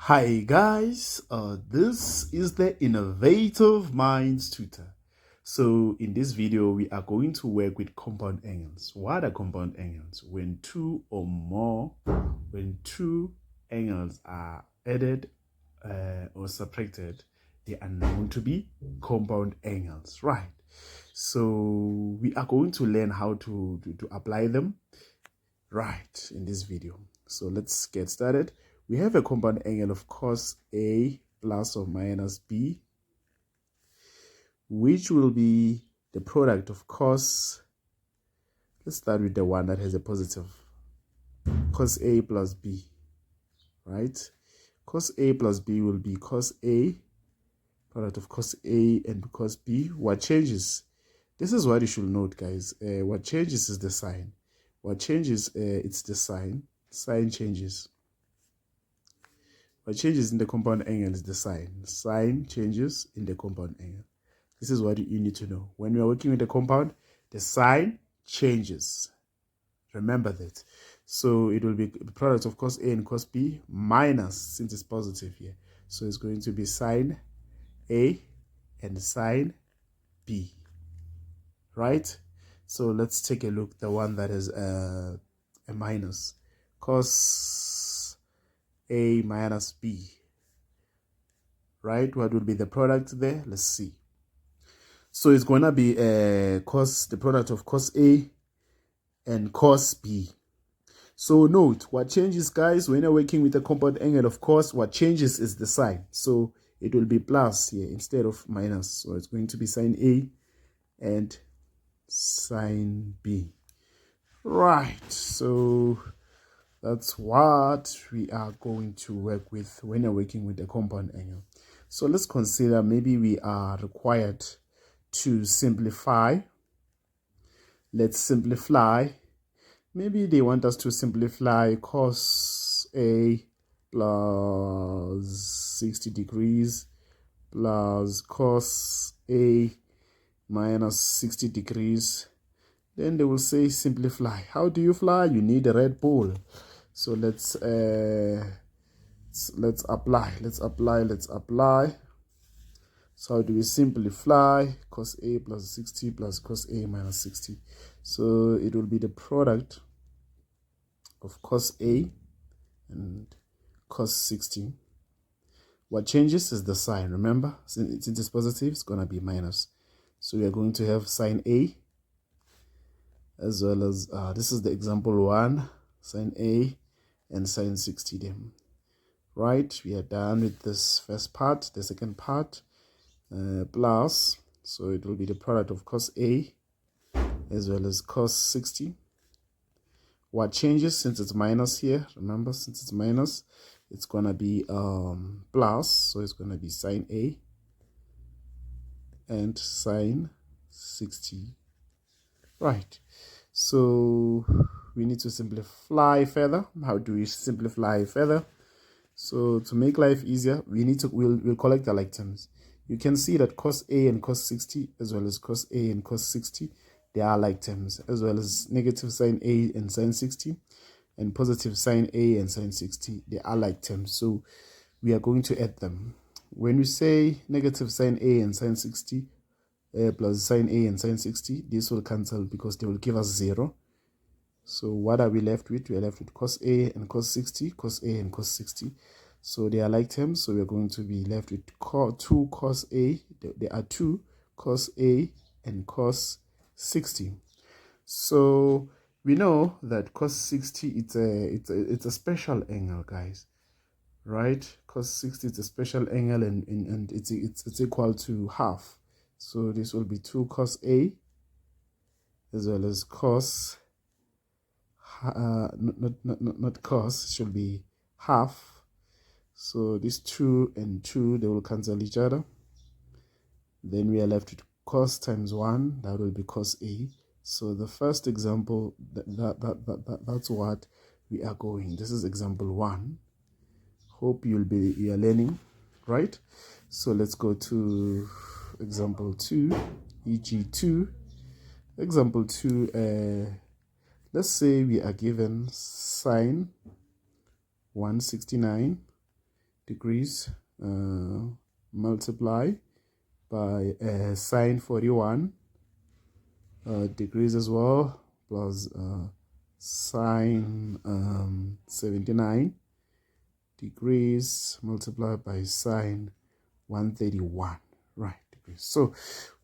Hi guys, this is the Innovative Minds tutor. So in this video, we are going to work with compound angles. What are compound angles? When two angles are added or subtracted, they are known to be compound angles, right? So we are going to learn how to apply them right in this video. So let's get started. We have a compound angle of cos A plus or minus B, which will be the product of cos. Let's start with the one that has a positive, cos A plus B, right? Cos A plus B will be cos A, product of cos A and cos B. What changes? This is what you should note, guys. What changes is the sign. What changes, it's the sign. Sign changes. What changes in the compound angle is the sign. Sign changes in the compound angle. This is what you need to know. When we are working with the compound, the sign changes. Remember that. So it will be the product of cos A and cos B minus, since it's positive here. So it's going to be sine A and sine B. Right? So let's take a look. The one that is a minus. Cos A minus B. Right? What will be the product there? Let's see. So it's going to be the product of cos A and cos B. So note, what changes, guys, when you're working with a compound angle, of course, what changes is the sign. So it will be plus here instead of minus. So it's going to be sine A and sine B. Right. So that's what we are going to work with when you're working with a compound angle. So let's consider maybe we are required to simplify. Let's simplify. Maybe they want us to simplify cos A plus 60 degrees plus cos A minus 60 degrees. Then they will say simplify. How do you fly? You need a red ball. So let's apply. Let's apply. So how do we simplify? Cos A plus 60 plus cos A minus 60. So it will be the product of cos A and cos 60. What changes is the sign. Remember, since it's positive, it's going to be minus. So we are going to have sine A as well as, this is the example 1, sine A and sine 60 then. Right, we are done with this first part. The second part, plus, so it will be the product of cos A as well as cos 60. What changes since it's minus here? Remember, since it's minus, it's gonna be plus, so it's gonna be sine A and sine 60. Right, so we need to simplify further. How do we simplify further? So to make life easier, we'll collect the like terms. You can see that cos A and cos 60 as well as cos A and cos 60, they are like terms, as well as negative sine A and sine 60 and positive sine A and sine 60, they are like terms. So we are going to add them. When we say negative sine A and sine 60 plus sine A and sine 60, this will cancel because they will give us 0. So what are we left with? We are left with cos A and cos 60, cos A and cos 60. So they are like terms. So we are going to be left with 2 cos A. There are 2 cos A and cos 60. So we know that cos 60 it's a special angle, guys. Right? Cos 60 is a special angle and it's equal to half. So this will be 2 cos A as well as cos not cos, it should be half. So these 2 and 2, they will cancel each other. Then we are left with cos times 1, that will be cos A. So the first example, that's what we are going. This is example 1. Hope you are learning, right? So let's go to example 2, e.g. 2. Example 2, let's say we are given sine 169 degrees, multiply by sine 41 degrees as well, plus sine 79 degrees multiplied by sine 131, right, degrees. So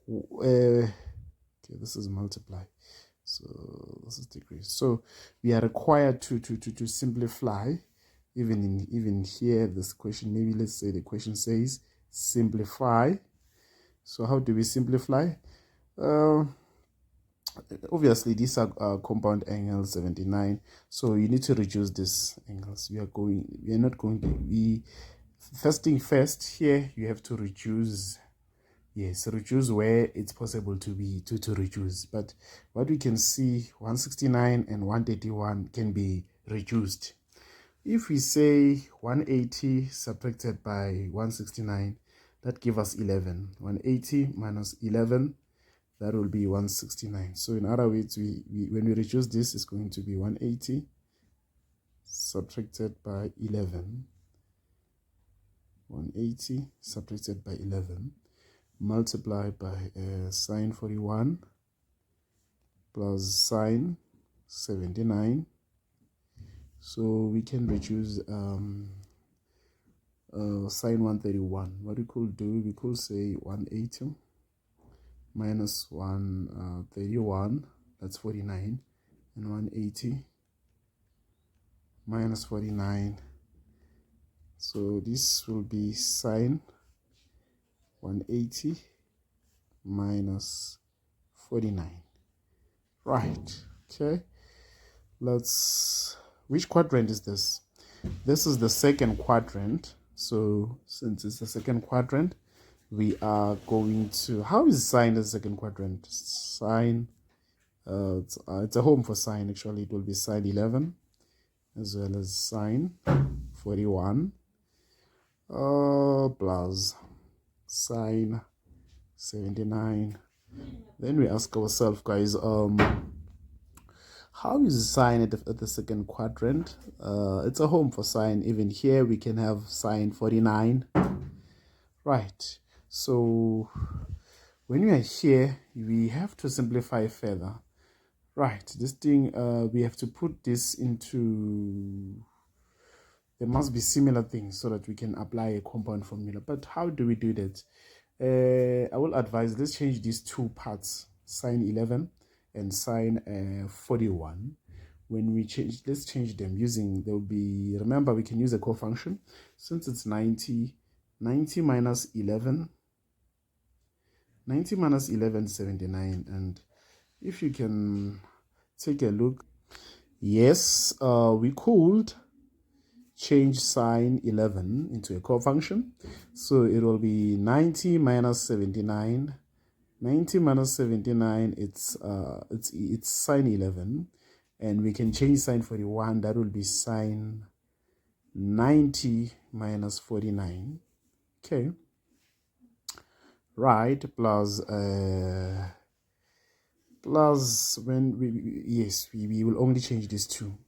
okay, this is multiply, so this is degrees. So we are required to simplify. Even here, this question, maybe let's say the question says simplify. So how do we simplify? Obviously these are compound angles 79, so you need to reduce these angles. We are not going to be first thing first. Here you have to reduce. Yes, reduce where it's possible to reduce. But what we can see, 169 and 131 can be reduced. If we say 180 subtracted by 169, that gives us 11. 180 minus 11, that will be 169. So in other words, when we reduce this, it's going to be 180 subtracted by 11. 180 subtracted by 11 multiplied by sine 41 plus sine 79. So we can reduce sine 131. What we could do, we could say 180 minus 131, that's 49, and 180 minus 49. So this will be sine 180 minus 49. Right, okay. Which quadrant is this? This is the second quadrant. So since it's the second quadrant, we are going to, how is sine the second quadrant? Sine, it's a home for sine actually. It will be sine 11 as well as sine 41 plus sine 79. Then we ask ourselves, guys, how is sine at the second quadrant? It's a home for sine. Even here we can have sine 49. Right, so when we are here, we have to simplify further. Right, this thing, we have to put this into, there must be similar things so that we can apply a compound formula. But how do we do that? I will advise, let's change these two parts, sine 11 and sine 41. When we change, let's change them using, there will be, remember we can use a cofunction. Since it's 90 minus 11, 90 minus 11 is 79. And if you can take a look, yes, we could change sine 11 into a cofunction. So it will be 90 minus 79. 90 minus 79, it's sine 11. And we can change sine 41. That will be sine 90 minus 49. Okay. Right, plus when we will only change these two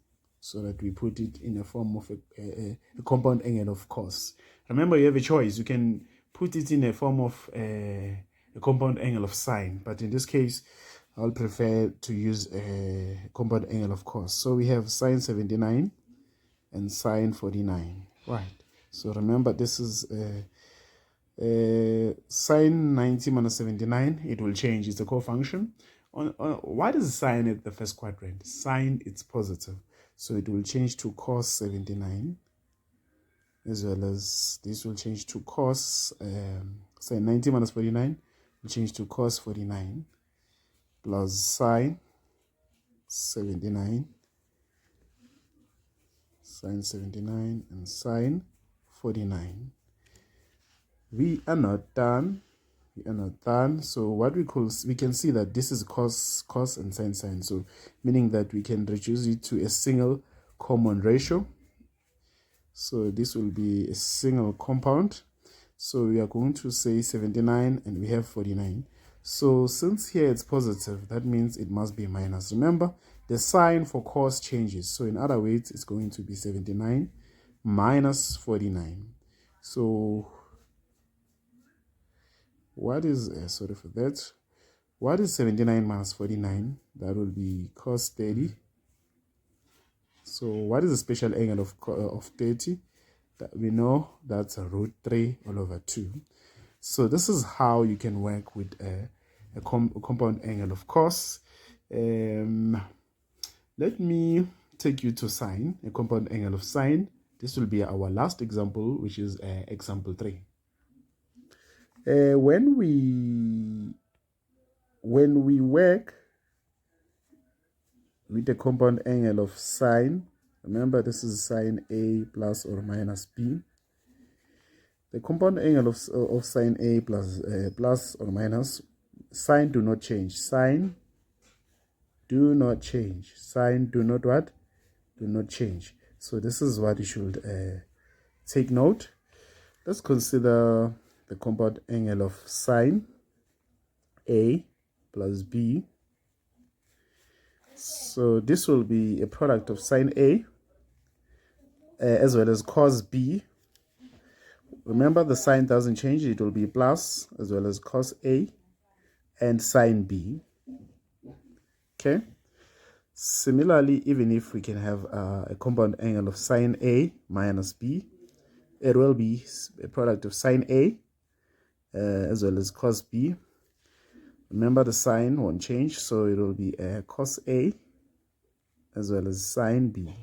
so that we put it in a form of a compound angle of cos. Remember, you have a choice. You can put it in a form of a compound angle of sine, but in this case I'll prefer to use a compound angle of cos. So we have sine 79 and sine 49. Right, so remember, this is sine 90 minus 79. It will change, it's a cofunction. Why does sine at the first quadrant? Sine, it's positive, so it will change to cos 79, as well as this will change to cos sine 90 minus 49 will change to cos 49 plus sine 79, sine 79 and sine 49. We are not done. So what we can see that this is cos and sine. So meaning that we can reduce it to a single common ratio. So this will be a single compound. So we are going to say 79 and we have 49. So since here it's positive, that means it must be minus. Remember, the sign for cos changes. So in other words, it's going to be 79 minus 49. So what is, sorry for that, what is 79 minus 49? That will be cos 30. So what is the special angle of 30? That we know that's a root 3 all over 2. So this is how you can work with a compound angle of cos. Let me take you to sine, a compound angle of sine. This will be our last example, which is example 3. When we work with the compound angle of sine, remember this is sine A plus or minus B. The compound angle of sine A plus or minus, sine do not change. Sine do not change. Sine do not what? Do not change. So this is what you should take note. Let's consider the compound angle of sine A plus B. So this will be a product of sine A as well as cos B. Remember, the sign doesn't change. It will be plus as well as cos A and sine B. Okay. Similarly, even if we can have a compound angle of sine A minus B, it will be a product of sine A as well as cos B. Remember, the sign won't change, so it will be cos A as well as sine B.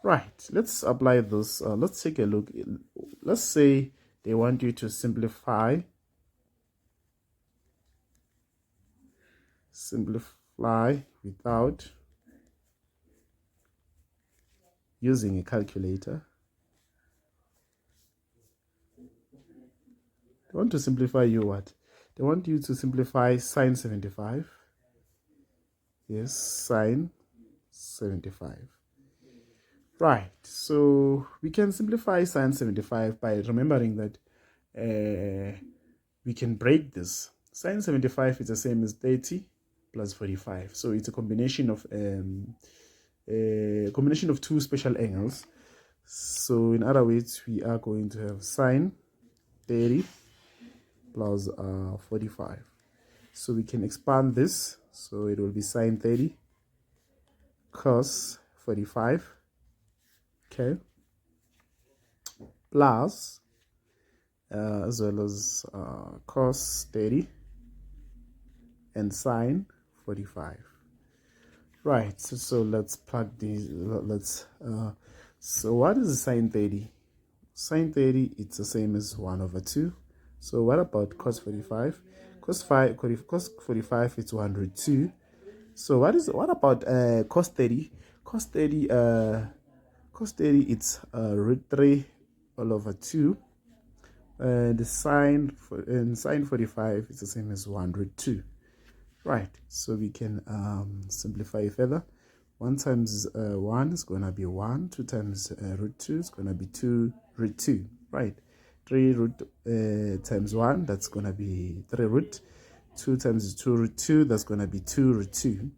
Right, let's apply this. Let's take a look. Let's say they want you to simplify without using a calculator. They want to simplify you what? They want you to simplify sine 75. Yes, sine 75. Right, so we can simplify sine 75 by remembering that we can break this. Sine 75 is the same as 30 plus 45. So it's a combination of two special angles. So in other words, we are going to have sine 30 plus 45. So we can expand this. So it will be sine 30 cos 45. Okay, plus as well as cos 30 and sine 45. Right, so let's plug these. So what is sine 30? Sine 30, it's the same as 1 over 2. So what about cos 45? Cos 45 is 102. So what about cos 30? Cos 30 it's root 3 all over 2. The sine 45 is the same as 102. Right, so we can simplify further. 1 times 1 is going to be 1. 2 times root 2 is going to be 2 root 2. Right, 3 root times 1, that's going to be 3 root. 2 times 2 root 2, that's going to be 2 root 2.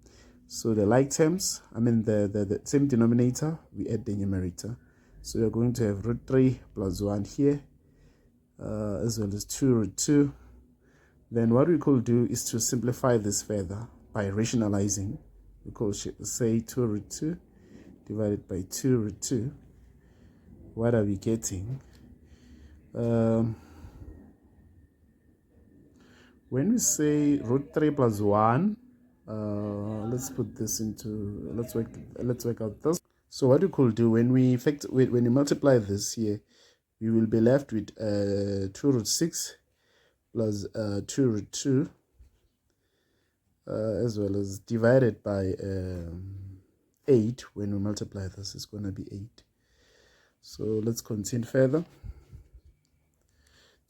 So the like terms, the same denominator, we add the numerator. So you're going to have root 3 plus 1 here, as well as 2 root 2. Then what we could do is to simplify this further by rationalizing. We could say 2 root 2 divided by 2 root 2. What are we getting? When we say root 3 plus 1, let's put this into, let's work out this. So what we could do, when we multiply this here, we will be left with 2 root 6 plus 2 root 2 as well as divided by 8. When we multiply this, it's going to be 8. So let's continue further.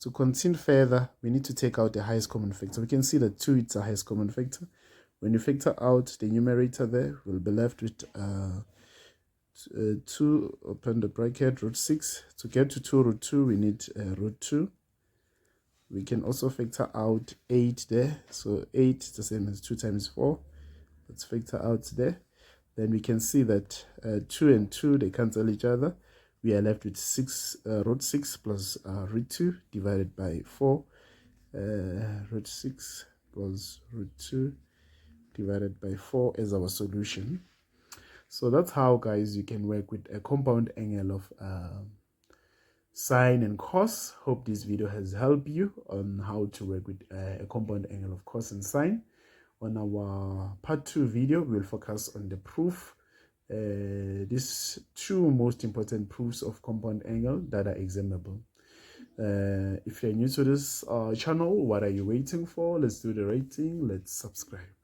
To continue further, we need to take out the highest common factor. We can see that 2 is the highest common factor. When you factor out the numerator there, we'll be left with 2, open the bracket, root 6. To get to 2 root 2, we need root 2. We can also factor out 8 there. So 8 is the same as 2 times 4. Let's factor out there. Then we can see that 2 and 2, they cancel each other. we are left with root 6 plus root 2 divided by 4. Root 6 plus root 2 divided by 4 as our solution. So that's how, guys, you can work with a compound angle of sine and cos. Hope this video has helped you on how to work with a compound angle of cos and sine. On our part 2 video, we'll focus on the proof, these two most important proofs of compound angle that are examinable. If you're new to this channel, what are you waiting for? Let's do the rating. Let's subscribe.